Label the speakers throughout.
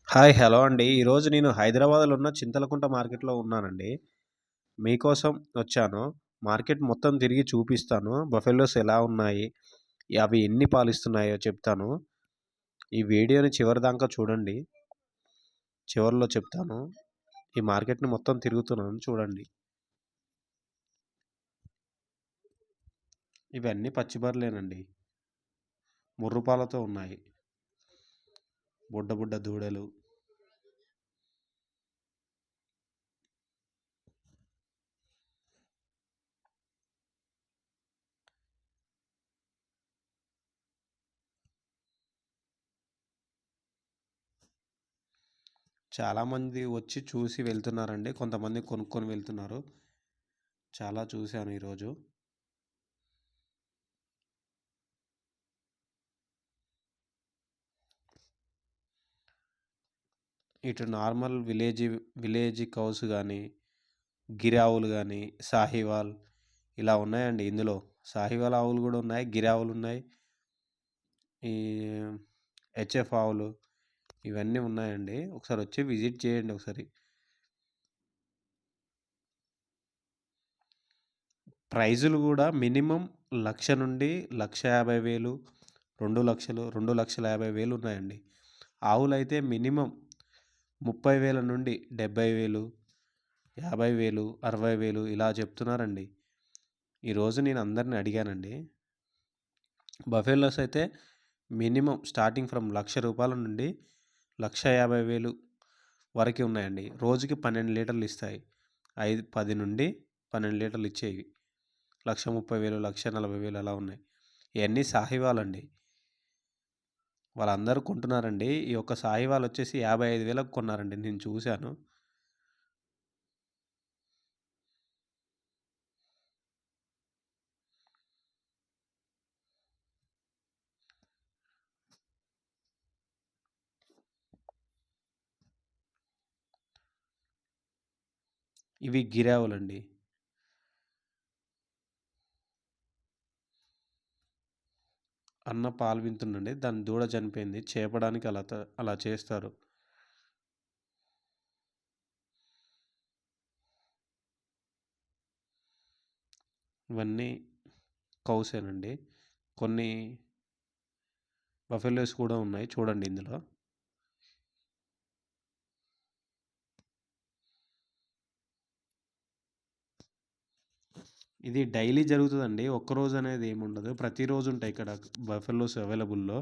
Speaker 1: Hi. Hello అండి. ఈరోజు నేను హైదరాబాద్‌లో ఉన్న చింతలకుంట మార్కెట్‌లో ఉన్నానండి. మీకోసం వచ్చాను. మార్కెట్ మొత్తం తిరిగి చూపిస్తాను. బఫెలోస్ ఎలా ఉన్నాయి? అవి ఎన్ని పాలిస్తున్నాయో చెప్తాను. ఈ వీడియోని చివరిదాంకా చూడండి. చివర్లో చెప్తాను. ఈ మార్కెట్‌ని మొత్తం తిరుగుతున్నాను చూడండి. ఇవన్నీ పచ్చి బర్రెలేనండి. ముర్రుపాలతో ఉన్నాయి. బుడ్డ బుడ్డ దూడలు. చాలామంది వచ్చి చూసి వెళ్తున్నారండి. కొంతమంది కొనుక్కొని వెళ్తున్నారు. చాలా చూశాను ఈరోజు. ఇటు నార్మల్ విలేజ్ కౌస్ గానీ, గిర్ ఆవులు గానీ, సాహివాల్ ఇలా ఉన్నాయండి ఇందులో. సాహివాల్ ఆవులు గూడా ఉన్నాయి. గిర్ ఆవులున్నాయి. ఈ హెచ్ఎఫ్ ఆవులు ఇవన్నీ ఉన్నాయండి. ఒకసారొచ్చి విజిట్ చేయండి ఒకసారి. ప్రైజులు గూడా మినిమమ్ 1,00,000 నుండి 1,50,000, 2,00,000, 2,50,000 ఉన్నాయండి. ఆవులైతే మినిమమ్ 30,000 నుండి 70,000, 50,000, 60,000 ఇలా చెప్తున్నారండి. ఈరోజు నేను అందరిని అడిగానండి. బఫెలోస్ అయితే మినిమమ్ స్టార్టింగ్ ఫ్రమ్ రూ. 1,00,000 నుండి 1,50,000 వరకి ఉన్నాయండి. రోజుకి 12 లీటర్లు ఇస్తాయి. 10 నుండి 12 లీటర్లు ఇచ్చేవి. 1,30,000, 1,40,000 అలా ఉన్నాయి. ఇయన్నీ సాహివాలండి. వాళ్ళందరూ కొంటున్నారండి. ఈ యొక్క సాహివాల్ వచ్చేసి 55,000కి కొన్నారండి. నేను చూశాను. ఇవి గిరావులండి. అన్న పాలు వింతుండండి. దాని దూడ చనిపోయింది. చేపడానికి అలా చేస్తారు. ఇవన్నీ కౌసేనండి. కొన్ని బఫెలోస్ కూడా ఉన్నాయి చూడండి ఇందులో. ఇది డైలీ జరుగుతదండి. ఒక్కరోజు అనేది ఏముండదు. ప్రతిరోజు ఉంటాయి ఇక్కడ బఫెలోస్ అవైలబుల్‌లో.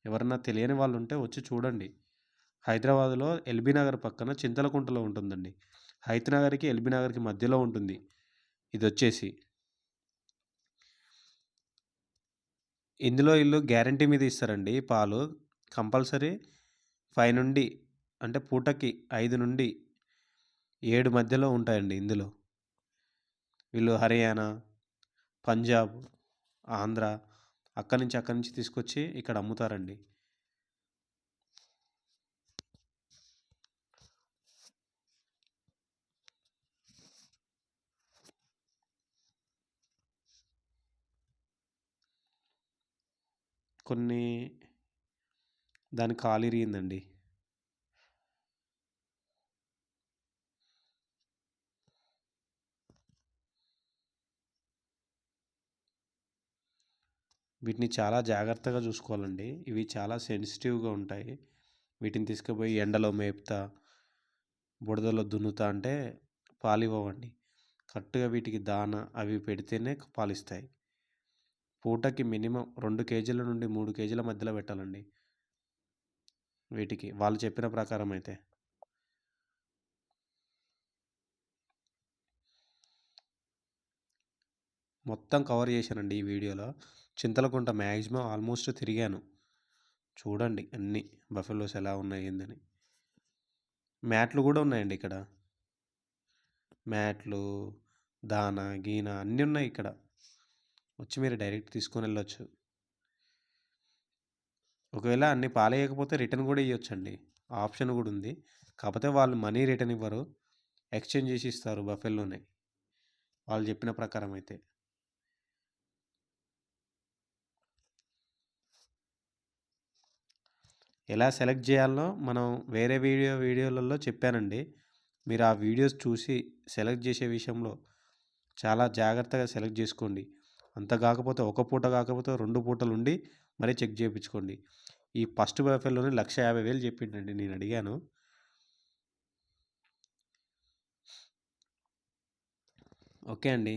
Speaker 1: ఎవరన్నా తెలియని వాళ్ళుంటే వచ్చి చూడండి. హైదరాబాద్‌లో ఎల్బీ నగర్ పక్కన చింతలకుంటలో ఉంటుందండి. హైత్ నగర్‌కి, ఎల్బీ నగర్‌కి మధ్యలో ఉంటుంది ఇదొచ్చేసి. ఇందులో ఈళ్ళు గ్యారంటీ మీద ఇస్తారండి పాలు. కంపల్సరీ 5 నుండి అంటే పూటకి 5-7 మధ్యలో ఉంటాయండి ఇందులో. వీళ్ళు హర్యానా, పంజాబ్, ఆంధ్ర అక్కడి నుంచి తీసుకొచ్చి ఇక్కడ అమ్ముతారండి. కొన్ని దాని కాలిరిగిందండి. వీటిని చాలా జాగ్రత్తగా చూసుకోవాలండి. ఇవి చాలా సెన్సిటివ్‌గా ఉంటాయి. వీటిని తీసుకుపోయి ఎండలో మేపుతా, బురదలో దున్నుతా అంటే పాలివ్వవండి. కరెక్ట్‌గా వీటికి దాన అవి పెడితేనే పాలిస్తాయి. పూటకి మినిమమ్ 2 కేజీల నుండి 3 కేజీల మధ్యలో పెట్టాలండి వీటికి. వాళ్ళు చెప్పిన ప్రకారం అయితే. మొత్తం కవర్ చేశానండి ఈ వీడియోలో. చింతలకుంట మ్యాక్సిమం ఆల్మోస్ట్ తిరిగాను. చూడండి అన్నీ బఫెలోస్ ఎలా ఉన్నాయి ఏందని. మ్యాట్లు గూడా ఉన్నాయండి ఇక్కడ. మ్యాట్లు, దానా, గీనా అన్నీ ఉన్నాయి ఇక్కడ. వచ్చి మీరు డైరెక్ట్ తీసుకొనెళ్ళొచ్చు. ఒకవేళ అన్ని పాలేయకపోతే రిటర్న్ గూడా ఇయ్యొచ్చండి. ఆప్షన్ గూడా ఉంది. కాపోతే వాళ్ళు మనీ రిటర్న్ ఇవ్వరు. ఎక్స్‌చేంజ్ చేసి ఇస్తారు బఫెల్లోనే. వాళ్ళు చెప్పిన ప్రకారం అయితే. ఎలా సెలెక్ట్ చేయాలనో మనం వేరే వీడియోలలో చెప్పానండి. మీరు ఆ వీడియోస్ చూసి సెలెక్ట్ చేసే విషయంలో చాలా జాగ్రత్తగా సెలెక్ట్ చేసుకోండి. అంత కాకపోతే ఒక పూట కాకపోతే 2 పూటలుండి మరీ చెక్ చేపించుకోండి. ఈ ఫస్ట్ బఫెలోనే 1,50,000 చెప్పిండండి. నేను అడిగాను. ఓకే అండి.